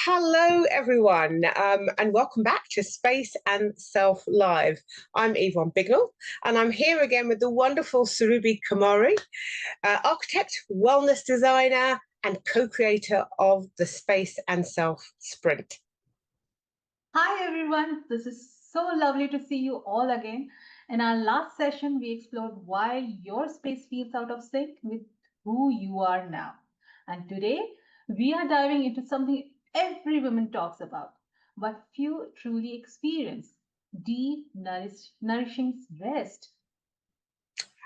Hello, everyone, and welcome back to Space and Self Live. I'm Yvonne Bignall, and I'm here again with the wonderful Surabhi Kumari, architect, wellness designer, and co-creator of the Space and Self Sprint. Hi everyone, this is so lovely to see you all again. In our last session, we explored why your space feels out of sync with who you are now. And today, we are diving into something every woman talks about, but few truly experience deep, nourishing rest.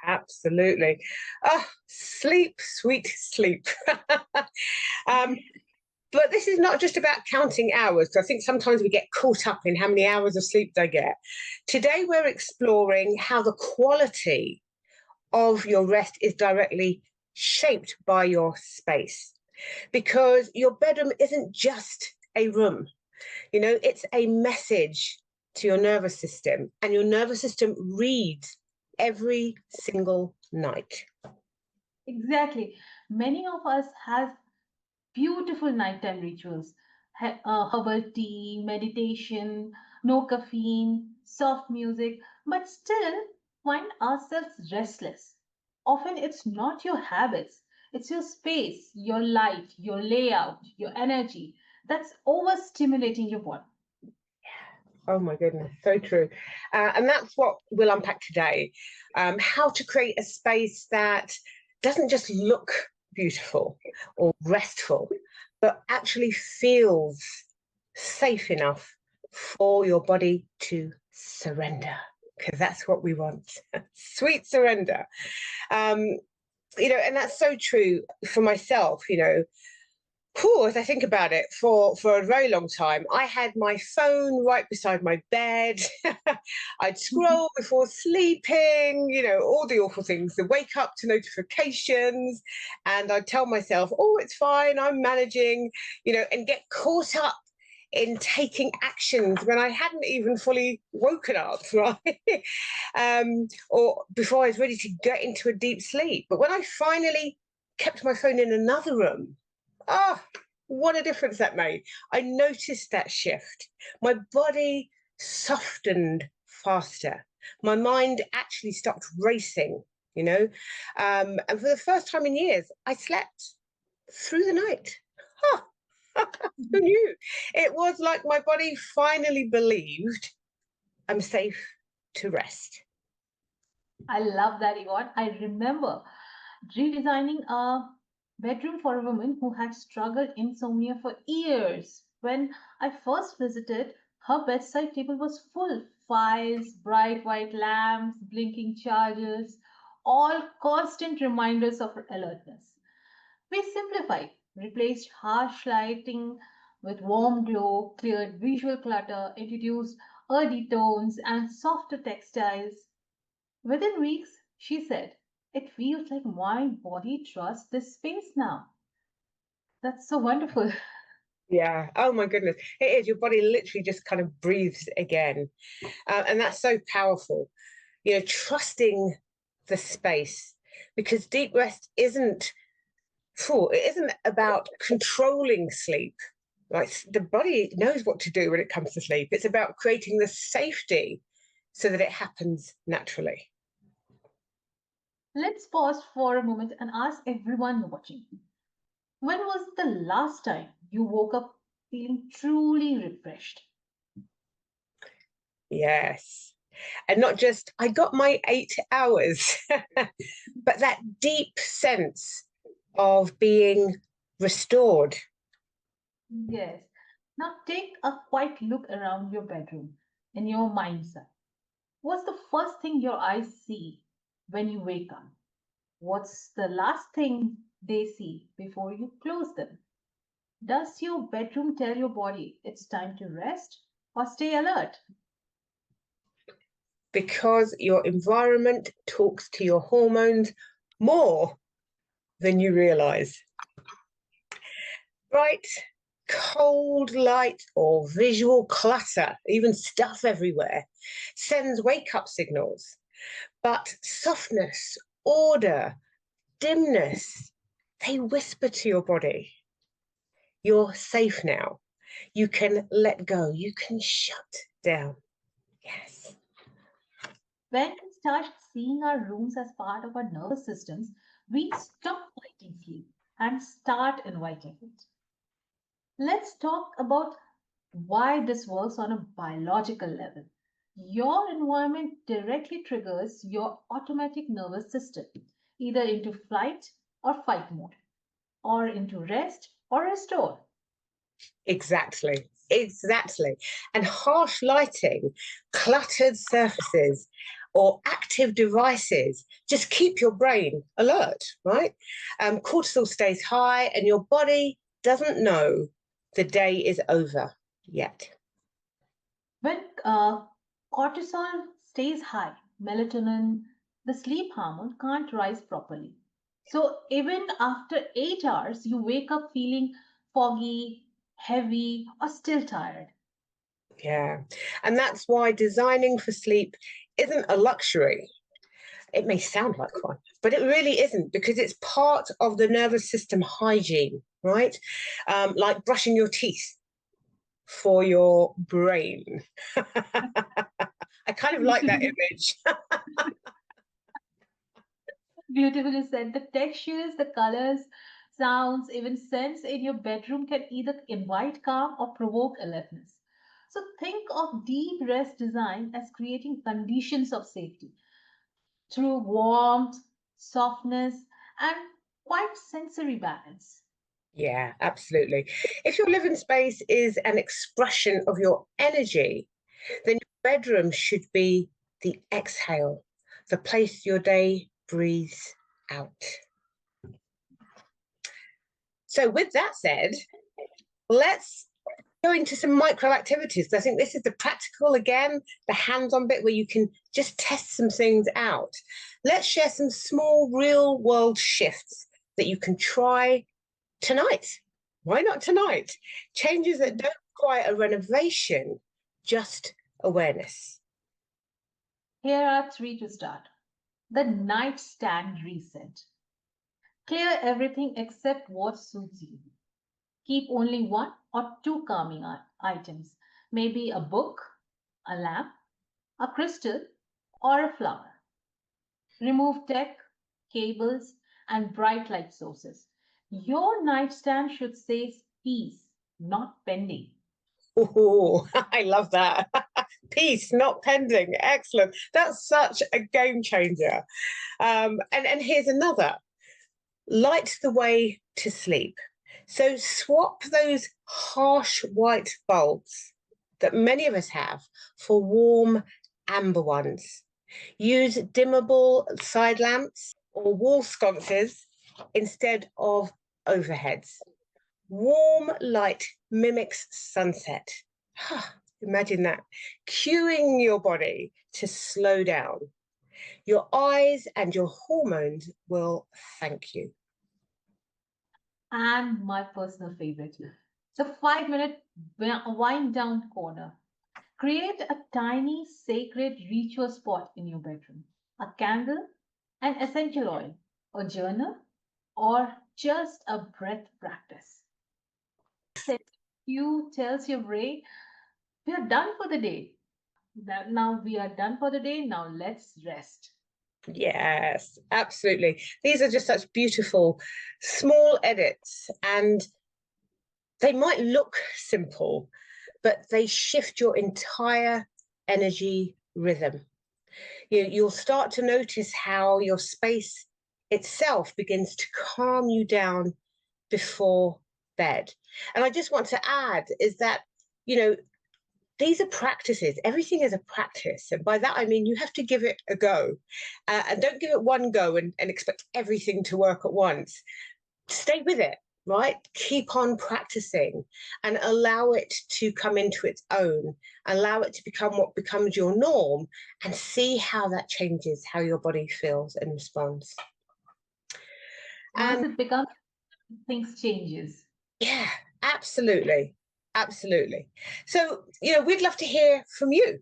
Absolutely. Sleep, sweet sleep. um, But this is not just about counting hours. I think sometimes we get caught up in how many hours of sleep they get. Today, we're exploring how the quality of your rest is directly shaped by your space. Because your bedroom isn't just a room, it's a message to your nervous system, and your nervous system reads every single night. Exactly. Many of us have beautiful nighttime rituals, herbal tea, meditation, no caffeine, soft music, but still find ourselves restless. Often it's not your habits, it's your space, your light, your layout, your energy that's overstimulating your body. Oh my goodness, so true. And that's what we'll unpack today. How to create a space that doesn't just look beautiful or restful, but actually feels safe enough for your body to surrender, because that's what we want. Sweet surrender. Um, and that's so true for myself, as I think about it, for a very long time, I had my phone right beside my bed. I'd scroll before sleeping, all the awful things, the wake up to notifications, and I'd tell myself, oh, it's fine, I'm managing, and get caught up in taking actions when I hadn't even fully woken up, right? Or before I was ready to get into a deep sleep. But when I finally kept my phone in another room, oh, what a difference that made. I noticed that shift. My body softened faster. My mind actually stopped racing, And for the first time in years, I slept through the night. Huh. Who knew? It was like my body finally believed I'm safe to rest. I love that, Yvonne. I remember redesigning a bedroom for a woman who had struggled insomnia for years. When I first visited, her bedside table was full files, bright white lamps, blinking chargers, all constant reminders of her alertness. We simplified, replaced harsh lighting with warm glow, cleared visual clutter, introduced earthy tones and softer textiles. Within weeks, she said, it feels like my body trusts this space now. That's so wonderful. Yeah. Oh my goodness. It is. Your body literally just kind of breathes again. And that's so powerful. Trusting the space, because deep rest isn't about controlling sleep. Like, the body knows what to do when it comes to sleep. It's about creating the safety so that it happens naturally. Let's pause for a moment and ask everyone watching. When was the last time you woke up feeling truly refreshed? Yes. And not just, I got my 8 hours, but that deep sense of being restored. Yes. Now take a quick look around your bedroom in your mindset. What's the first thing your eyes see when you wake up? What's the last thing they see before you close them? Does your bedroom tell your body it's time to rest or stay alert? Because your environment talks to your hormones more than you realize. Bright, cold light or visual clutter, even stuff everywhere, sends wake up signals. But softness, order, dimness, they whisper to your body, you're safe now. You can let go. You can shut down. Yes. When we start seeing our rooms as part of our nervous systems, we stop fighting sleep and start inviting it. Let's talk about why this works on a biological level. Your environment directly triggers your automatic nervous system, either into flight or fight mode, or into rest or restore. Exactly. Exactly. And harsh lighting, cluttered surfaces, or active devices just keep your brain alert, right? Cortisol stays high, and your body doesn't know the day is over yet. When cortisol stays high, melatonin, the sleep hormone, can't rise properly. So even after 8 hours, you wake up feeling foggy, heavy, or still tired. Yeah. And that's why designing for sleep isn't a luxury. It may sound like one, but it really isn't, because it's part of the nervous system hygiene, right? Like brushing your teeth for your brain. I kind of like that Beautifully, image. beautifully said. The textures, the colors, sounds, even scents in your bedroom can either invite calm or provoke alertness. So think of deep rest design as creating conditions of safety through warmth, softness, and quite sensory balance. Yeah, absolutely. If your living space is an expression of your energy, then your bedroom should be the exhale, the place your day breathes out. So, with that said, let's go into some micro activities. I think this is the practical, again, the hands-on bit where you can just test some things out. Let's share some small real world shifts that you can try tonight. Why not tonight? Changes that don't require a renovation, just awareness. Here are three to start. The nightstand reset. Clear everything except what suits you. Keep only one or two calming items, maybe a book, a lamp, a crystal, or a flower. Remove tech, cables, and bright light sources. Your nightstand should say peace, not pending. Oh, I love that. Peace, not pending. Excellent. That's such a game changer. And here's another. Light the way to sleep. So swap those harsh white bulbs that many of us have for warm amber ones. Use dimmable side lamps or wall sconces instead of overheads. Warm light mimics sunset. Imagine that. Cueing your body to slow down. Your eyes and your hormones will thank you. And my personal favorite, the 5 minute wind down corner. Create a tiny sacred ritual spot in your bedroom. A candle, an essential oil, a journal, or just a breath practice. Set you tells your brain, we are done for the day. Now we are done for the day. Now let's rest. Yes, absolutely. These are just such beautiful small edits, and they might look simple, but they shift your entire energy rhythm. You'll start to notice how your space itself begins to calm you down before bed. And I just want to add is that, you know, these are practices. Everything is a practice. And by that, I mean, you have to give it a go. And don't give it one go and expect everything to work at once. Stay with it, right? Keep on practicing and allow it to come into its own. Allow it to become what becomes your norm, and see how that changes how your body feels and responds. Once And it becomes, things changes. yeah, absolutely. Absolutely. So, we'd love to hear from you.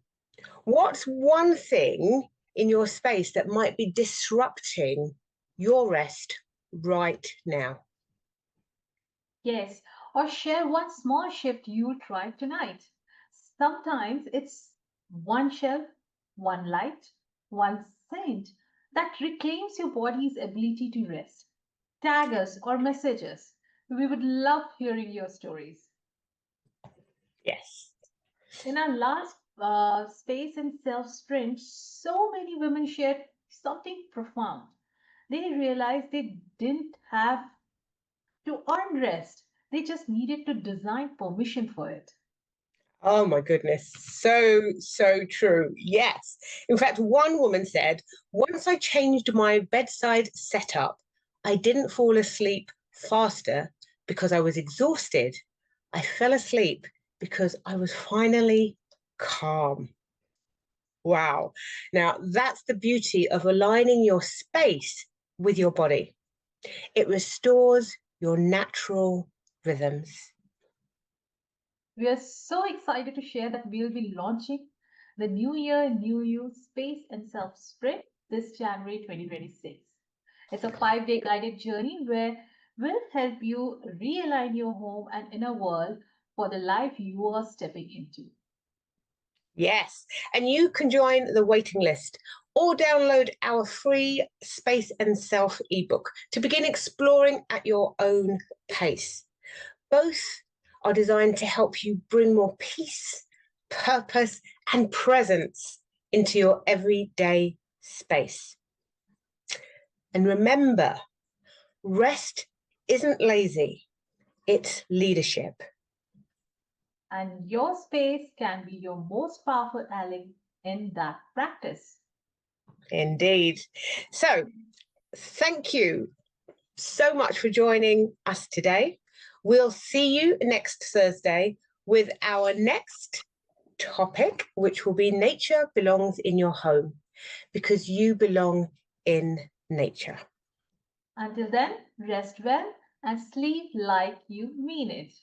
What's one thing in your space that might be disrupting your rest right now? Yes. or share one small shift you tried tonight. Sometimes it's one shelf, one light, one scent that reclaims your body's ability to rest. Tag us or message us. We would love hearing your stories. Yes. In our last Space and Self sprint, so many women shared something profound. They realized they didn't have to earn rest, they just needed to design permission for it. Oh my goodness. So, so true. Yes. In fact, one woman said, once I changed my bedside setup, I didn't fall asleep faster because I was exhausted. I fell asleep because I was finally calm. Wow. Now, that's the beauty of aligning your space with your body. It restores your natural rhythms. We are so excited to share that we'll be launching the New Year, New You Space and Self Sprint this January 2026. It's a 5-day guided journey where we'll help you realign your home and inner world for the life you are stepping into. Yes, and you can join the waiting list or download our free Space and Self ebook to begin exploring at your own pace. Both are designed to help you bring more peace, purpose, and presence into your everyday space. And remember, rest isn't lazy, it's leadership. And your space can be your most powerful ally in that practice. Indeed. So, thank you so much for joining us today. We'll see you next Thursday with our next topic, which will be nature belongs in your home because you belong in nature. Until then, rest well and sleep like you mean it.